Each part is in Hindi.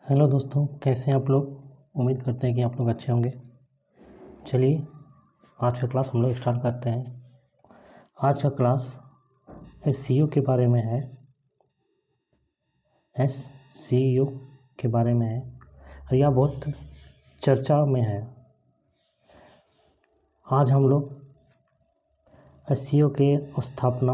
हेलो दोस्तों, कैसे हैं आप लोग। उम्मीद करते हैं कि आप लोग अच्छे होंगे। चलिए आज का क्लास हम लोग स्टार्ट करते हैं। आज का क्लास एससीओ के बारे में है। एससीओ के बारे में है और यह बहुत चर्चा में है। आज हम लोग एससीओ के स्थापना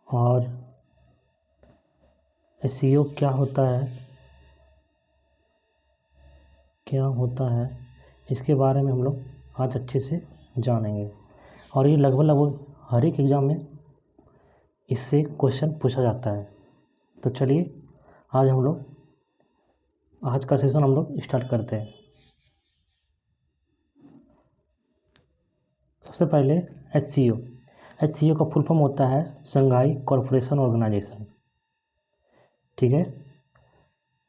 और एससीओ क्या होता है इसके बारे में हम लोग आज अच्छे से जानेंगे। और ये लगभग हर एक एग्ज़ाम में इससे क्वेश्चन पूछा जाता है। तो चलिए आज का सेशन हम लोग स्टार्ट करते हैं। सबसे पहले एससीओ का फुल फॉर्म होता है शंघाई कॉरपोरेशन ऑर्गेनाइजेशन। ठीक है,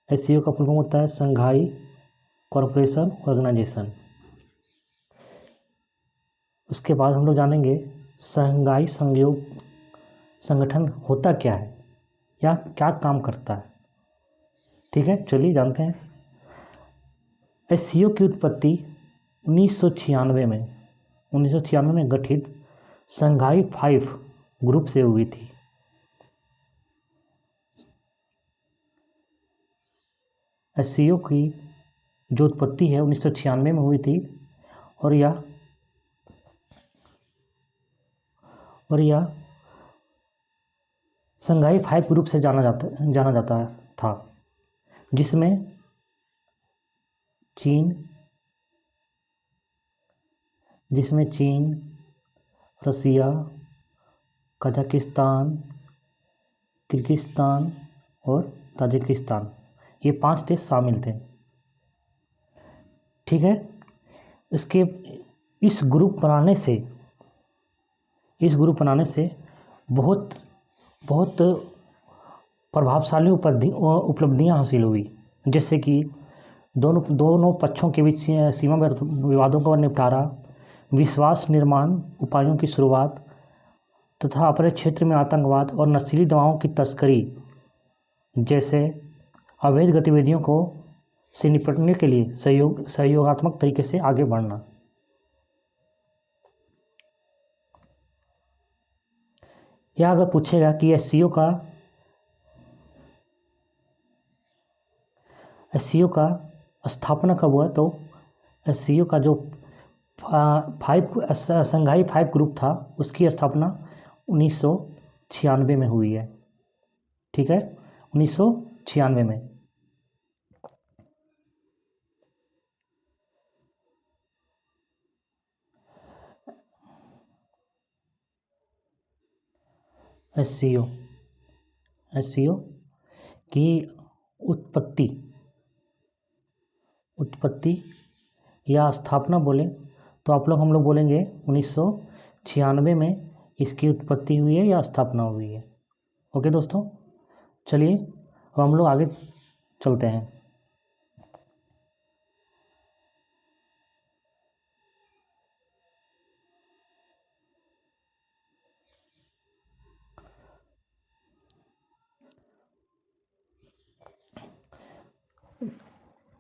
एससीओ का फुल फॉर्म होता है शंघाई कॉरपोरेशन ऑर्गेनाइजेशन। उसके बाद हम लोग जानेंगे शंघाई सहयोग संगठन होता क्या है या क्या काम करता है। ठीक है, चलिए जानते हैं। एससीओ की उत्पत्ति 1996 में गठित शंघाई 5 ग्रुप से हुई थी। एससीओ की जो उत्पत्ति है 1996 में हुई थी और यह शंघाई 5 ग्रुप से जाना जाता था, जिसमें चीन, रसिया, कजाकिस्तान, किर्गिस्तान और ताजिकिस्तान ये 5 देश शामिल थे। ठीक है, इस ग्रुप बनाने से बहुत प्रभावशाली उपलब्धियां हासिल हुई, जैसे कि दोनों पक्षों के बीच सीमा विवादों का निपटारा, विश्वास निर्माण उपायों की शुरुआत तथा अपने क्षेत्र में आतंकवाद और नशीली दवाओं की तस्करी जैसे अवैध गतिविधियों से निपटने के लिए सहयोगात्मक तरीके से आगे बढ़ना। या अगर पूछेगा कि एससीओ का स्थापना कब हुआ, तो एससीओ का जो शंघाई 5 ग्रुप था उसकी स्थापना 1996 में हुई है। ठीक है, 1996 में। एससीओ की उत्पत्ति या स्थापना बोले तो हम लोग बोलेंगे 1996 में इसकी उत्पत्ति हुई है या स्थापना हुई है। ओके दोस्तों, चलिए अब हम लोग आगे चलते हैं।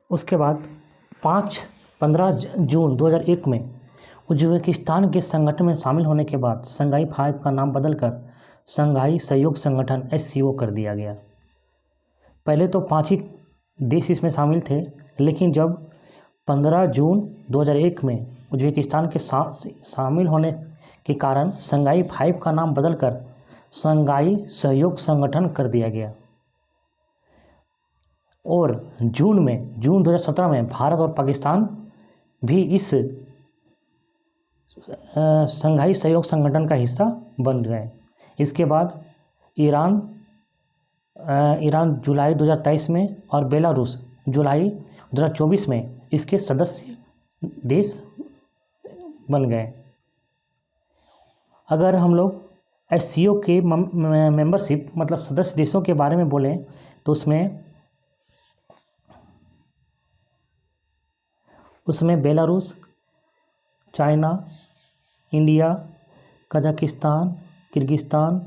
उसके बाद 15 जून 2001 में उज्बेकिस्तान के संगठन में शामिल होने के बाद शंघाई 5 का नाम बदलकर शंघाई सहयोग संगठन एससीओ कर दिया गया। पहले तो 5 ही देश इसमें शामिल थे, लेकिन जब 15 जून 2001 में उज्बेकिस्तान के शामिल होने के कारण शंघाई 5 का नाम बदलकर शंघाई सहयोग संगठन कर दिया गया। और जून 2017 में भारत और पाकिस्तान भी इस शंघाई सहयोग संगठन का हिस्सा बन गए। इसके बाद ईरान जुलाई 2023 में और बेलारूस जुलाई 2024 में इसके सदस्य देश बन गए। अगर हम लोग एससीओ के मेंबरशिप मतलब सदस्य देशों के बारे में बोलें तो उसमें Belarus, China, India, Kazakhstan, Kyrgyzstan,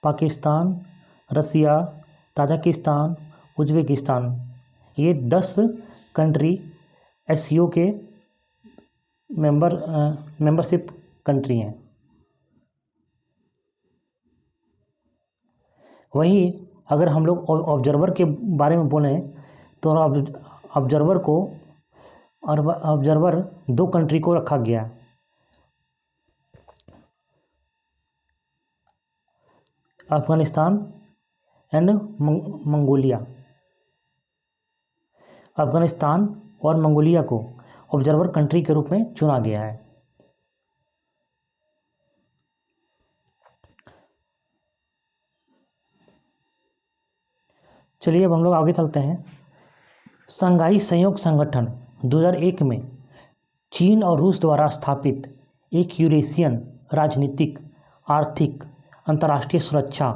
Pakistan, Russia, Tajikistan, Uzbekistan, ये 10 कंट्री एससीओ के मेंबरशिप कंट्री हैं। वहीं अगर हम लोग ऑब्जर्वर के बारे में बोलें तो ऑब्जर्वर 2 कंट्री को रखा गया है। Afghanistan and Mongolia. अफगानिस्तान और मंगोलिया को ऑब्जर्वर कंट्री के रूप में चुना गया है। चलिए अब हम लोग आगे चलते हैं। शंघाई सहयोग संगठन 2001 में चीन और रूस द्वारा स्थापित एक यूरेशियन राजनीतिक, आर्थिक, अंतर्राष्ट्रीय सुरक्षा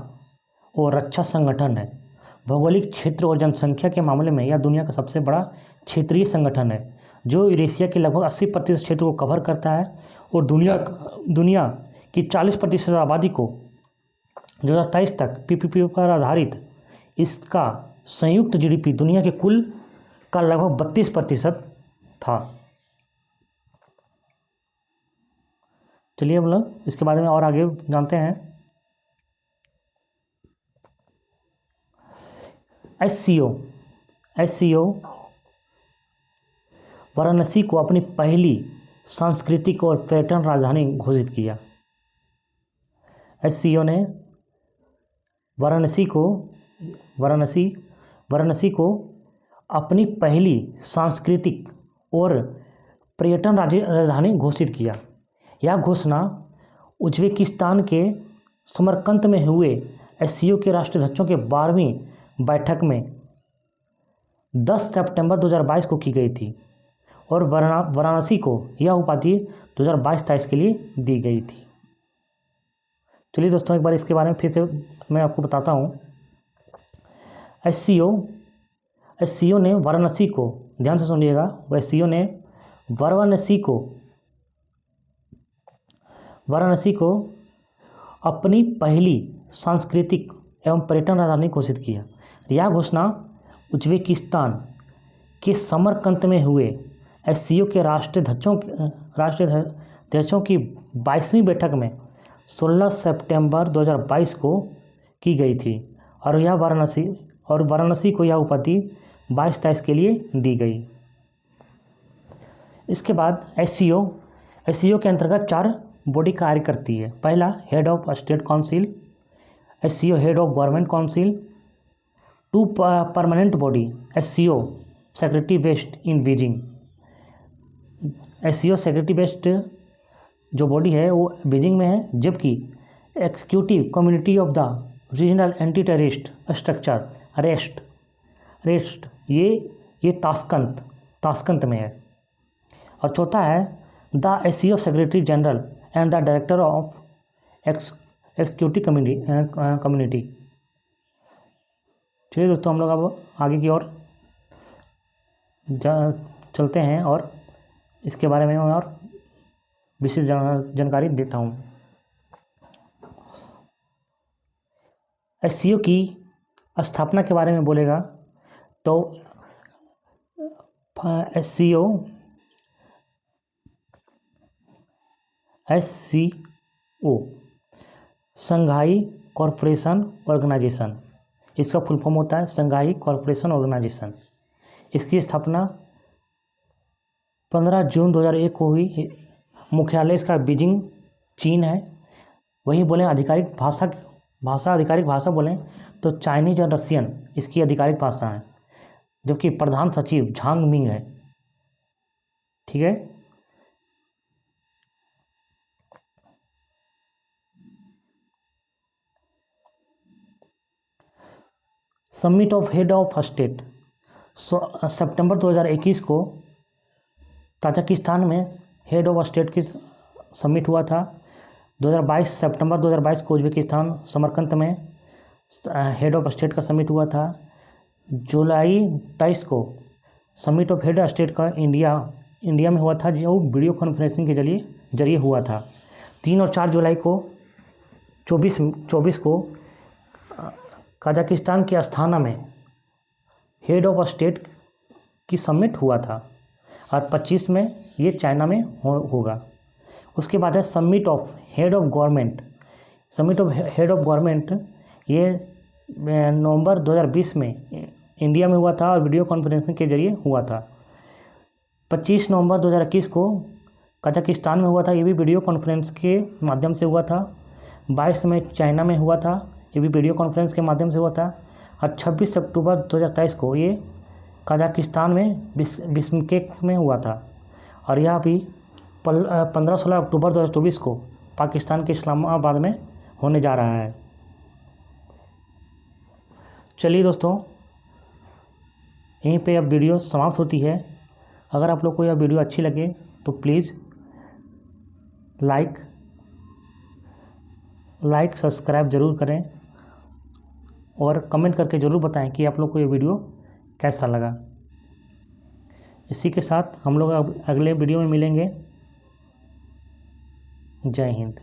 और रक्षा संगठन है। भौगोलिक क्षेत्र और जनसंख्या के मामले में यह दुनिया का सबसे बड़ा क्षेत्रीय संगठन है, जो यूरेशिया के लगभग 80% क्षेत्र को कवर करता है और दुनिया की 40% आबादी को 2023 तक पीपीपी पर आधारित इसका संयुक्त जीडीपी दुनिया के कुल का लगभग 32% था। चलिए अब लोग इसके बारे में और आगे जानते हैं। एससीओ वाराणसी को अपनी पहली सांस्कृतिक और पर्यटन राजधानी घोषित किया। एससीओ ने वाराणसी को अपनी पहली सांस्कृतिक और पर्यटन राजधानी घोषित किया। यह घोषणा उज्बेकिस्तान के समरकंद में हुए एससीओ के राष्ट्राध्यक्षों के 12वीं बैठक में 10 सितंबर 2022 को की गई थी और वाराणसी को यह उपाधि 2022-23 के लिए दी गई थी। चलिए दोस्तों एक बार इसके बारे में फिर से मैं आपको बताता हूँ। एससीओ ने वाराणसी को, ध्यान से सुनिएगा, एससीओ ने वाराणसी को अपनी पहली सांस्कृतिक एवं पर्यटन राजधानी घोषित किया। यह घोषणा उज्बेकिस्तान के समरकंद में हुए एससीओ के राष्ट्राध्यक्षों की 22वीं बैठक में 16 सितंबर 2022 को की गई थी और वाराणसी को यह उपाधि 22-23 के लिए दी गई। इसके बाद एससीओ के अंतर्गत 4 बॉडी कार्य करती है। पहला, head of state council, SCO head of government council, 2 permanent body, SCO secretary based in Beijing. SCO secretary based जो बॉडी है वो बीजिंग में है, जबकि executive community of the regional anti terrorist structure rest ये ताशकंद में है। और चौथा है the SCO secretary general and the director of executive community. चलिए दोस्तों हम लोग अब आगे की ओर चलते हैं और इसके बारे में और विशेष जानकारी देता हूँ। एससीओ की स्थापना के बारे में बोलेगा तो एससीओ शंघाई कॉरपोरेशन ऑर्गेनाइजेशन, इसका फुल फॉर्म होता है शंघाई कॉरपोरेशन ऑर्गेनाइजेशन। इसकी स्थापना 15 जून 2001 को हुई। मुख्यालय इसका बीजिंग चीन है। वहीं बोलें आधिकारिक भाषा बोलें तो चाइनीज और रशियन इसकी आधिकारिक भाषा है, जबकि प्रधान सचिव झांग मिंग है। ठीक है। Summit of head of state सितंबर 2021 को ताजिकिस्तान में हेड ऑफ स्टेट की समिट हुआ था। सितंबर 2022 को उज्बेकिस्तान समरकंद में हेड ऑफ स्टेट का समिट हुआ था। जुलाई 23 को summit of head of state का इंडिया में हुआ था, जो वीडियो कॉन्फ्रेंसिंग के जरिए हुआ था। 3 और 4 जुलाई को 24 को कजाकिस्तान के अस्थाना में हेड ऑफ स्टेट की समिट हुआ था और 25 में ये चाइना में होगा। उसके बाद है summit of head of government. Summit of head of government ये नवंबर 2020 में इंडिया में हुआ था और वीडियो कॉन्फ्रेंसिंग के जरिए हुआ था। 25 नवंबर 2021 को कजाकिस्तान में हुआ था, ये भी वीडियो कॉन्फ्रेंस के माध्यम से हुआ था। 22 में चाइना में हुआ था, ये भी वीडियो कॉन्फ्रेंस के माध्यम से हुआ था। और 26 अक्टूबर 2023 को ये कजाकिस्तान में बिश्केक में हुआ था। और यह भी 15-16 अक्टूबर 2024 को पाकिस्तान के इस्लामाबाद में होने जा रहा है। चलिए दोस्तों, यहीं पे अब वीडियो समाप्त होती है। अगर आप लोग को यह वीडियो अच्छी लगे तो प्लीज़ लाइक सब्सक्राइब ज़रूर करें और कमेंट करके ज़रूर बताएं कि आप लोग को ये वीडियो कैसा लगा। इसी के साथ हम लोग अगले वीडियो में मिलेंगे। जय हिंद।